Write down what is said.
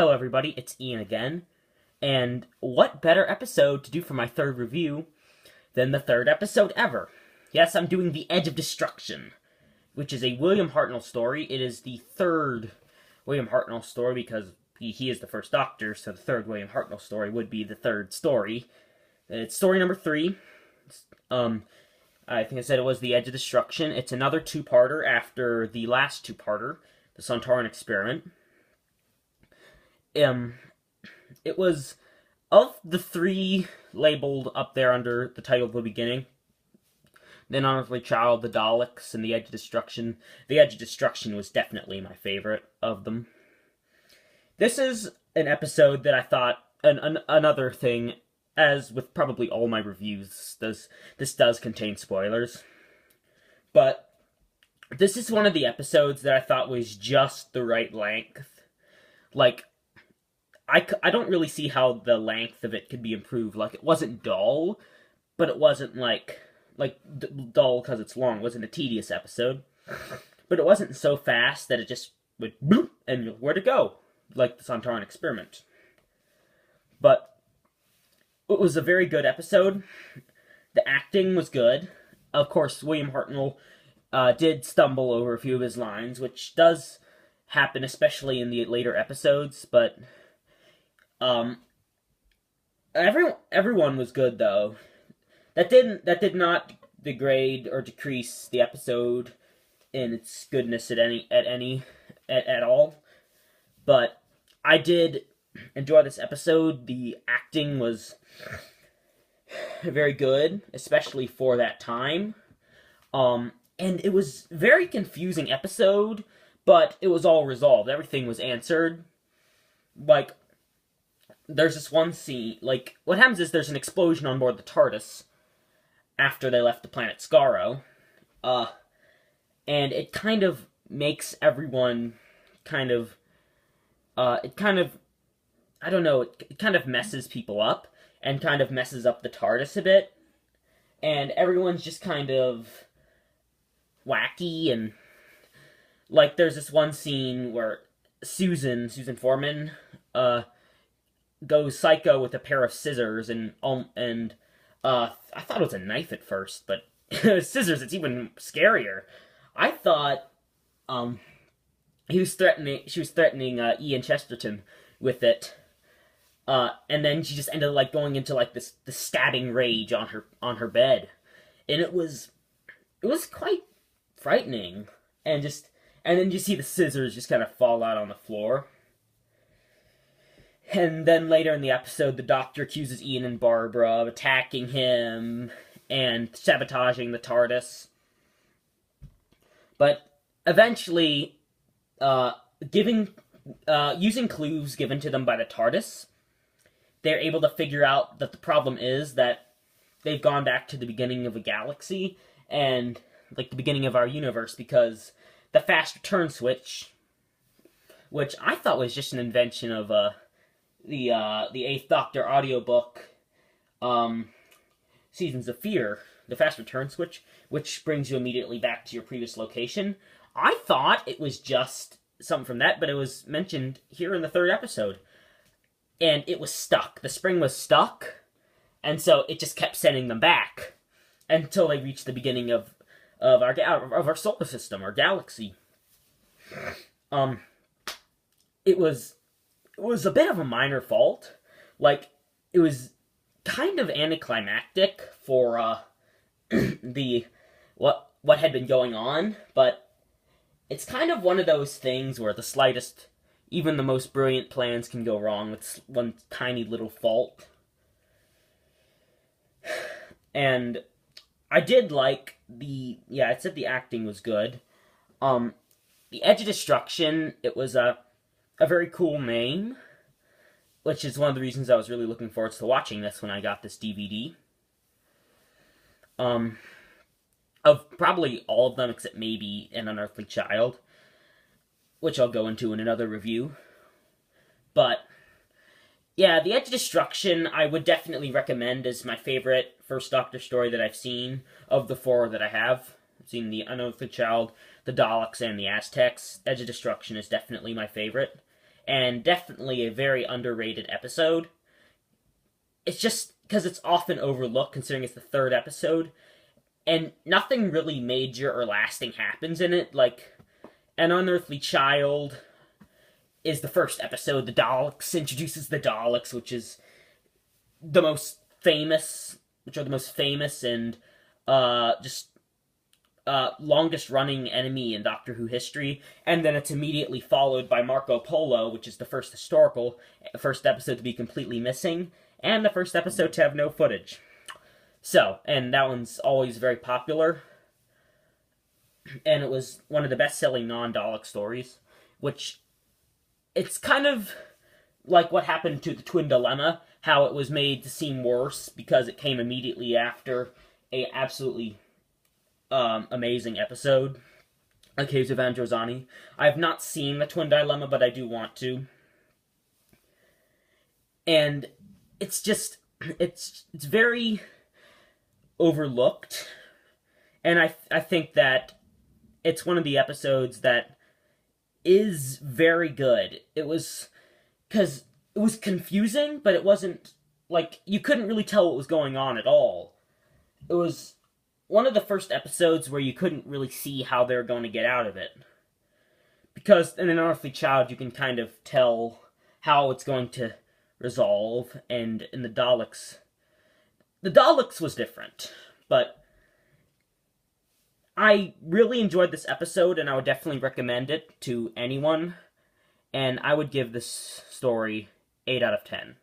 Hello everybody, it's Ian again, and what better episode to do for my third review than the third episode ever? Yes, I'm doing The Edge of Destruction, which is a William Hartnell story. It is the third William Hartnell story because he is the first Doctor, so the third William Hartnell story would be the third story. It's story number 3. I think I said it was The Edge of Destruction. It's another two-parter after the last two-parter, The Sontaran Experiment. It was, of the 3 labeled up there under the title of the beginning, The Unearthly Child, The Daleks, and The Edge of Destruction, The Edge of Destruction was definitely my favorite of them. This is an episode that I thought, another thing, as with probably all my reviews, this does contain spoilers, but this is one of the episodes that I thought was just the right length. Like, I don't really see how the length of it could be improved. Like, it wasn't dull, but it wasn't like dull because it's long. It wasn't a tedious episode, but it wasn't so fast that it just would boop and where to go, like the Sontaran Experiment. But it was a very good episode. The acting was good. Of course, William Hartnell did stumble over a few of his lines, which does happen, especially in the later episodes, but everyone was good though. That did not degrade or decrease the episode in its goodness at all. But I did enjoy this episode. The acting was very good, especially for that time. And it was a very confusing episode, but it was all resolved. Everything was answered. Like, there's this one scene, like, what happens is there's an explosion on board the TARDIS after they left the planet Skaro, and it kind of makes everyone kind of, I don't know, it kind of messes people up, and kind of messes up the TARDIS a bit, and everyone's just kind of wacky, and, like, there's this one scene where Susan Foreman, goes psycho with a pair of scissors, and I thought it was a knife at first, but scissors, it's even scarier. I thought she was threatening Ian Chesterton with it, and then she just ended up like going into like this stabbing rage on her bed, and it was quite frightening, and then you see the scissors just kind of fall out on the floor. And then later in the episode, the Doctor accuses Ian and Barbara of attacking him and sabotaging the TARDIS. But eventually, using clues given to them by the TARDIS, they're able to figure out that the problem is that they've gone back to the beginning of a galaxy and like the beginning of our universe, because the fast return switch, which I thought was just an invention of the Eighth Doctor audiobook, Seasons of Fear, the fast return switch, which brings you immediately back to your previous location. I thought it was just something from that, but it was mentioned here in the third episode. And it was stuck. The spring was stuck, and so it just kept sending them back until they reached the beginning of our solar system, our galaxy. It was a bit of a minor fault. Like, it was kind of anticlimactic for what had been going on, but it's kind of one of those things where the slightest, even the most brilliant plans can go wrong with one tiny little fault. And I did like I said the acting was good. The Edge of Destruction, it was a very cool name, which is one of the reasons I was really looking forward to watching this when I got this DVD. Of probably all of them except maybe An Unearthly Child, which I'll go into in another review. But yeah, The Edge of Destruction I would definitely recommend as my favorite First Doctor story that I've seen of the 4 that I have. I've seen The Unearthly Child, The Daleks, and The Aztecs. Edge of Destruction is definitely my favorite. and definitely a very underrated episode. It's just because it's often overlooked considering it's the third episode, and nothing really major or lasting happens in it. Like, An Unearthly Child is the first episode. The Daleks introduces the Daleks, which are the most famous and just longest running enemy in Doctor Who history, and then it's immediately followed by Marco Polo, which is the first episode to be completely missing, and the first episode to have no footage. So, and that one's always very popular, and it was one of the best-selling non-Dalek stories, which it's kind of like what happened to the Twin Dilemma, how it was made to seem worse because it came immediately after a absolutely amazing episode, like Caves of Androzani. I have not seen the Twin Dilemma, but I do want to. And it's just, it's very overlooked, and I think that it's one of the episodes that is very good. It was, because it was confusing, but it wasn't, like, you couldn't really tell what was going on at all. It was one of the first episodes where you couldn't really see how they were going to get out of it. Because in An Unearthly Child, you can kind of tell how it's going to resolve, and in the Daleks was different. But I really enjoyed this episode, and I would definitely recommend it to anyone. And I would give this story 8 out of 10.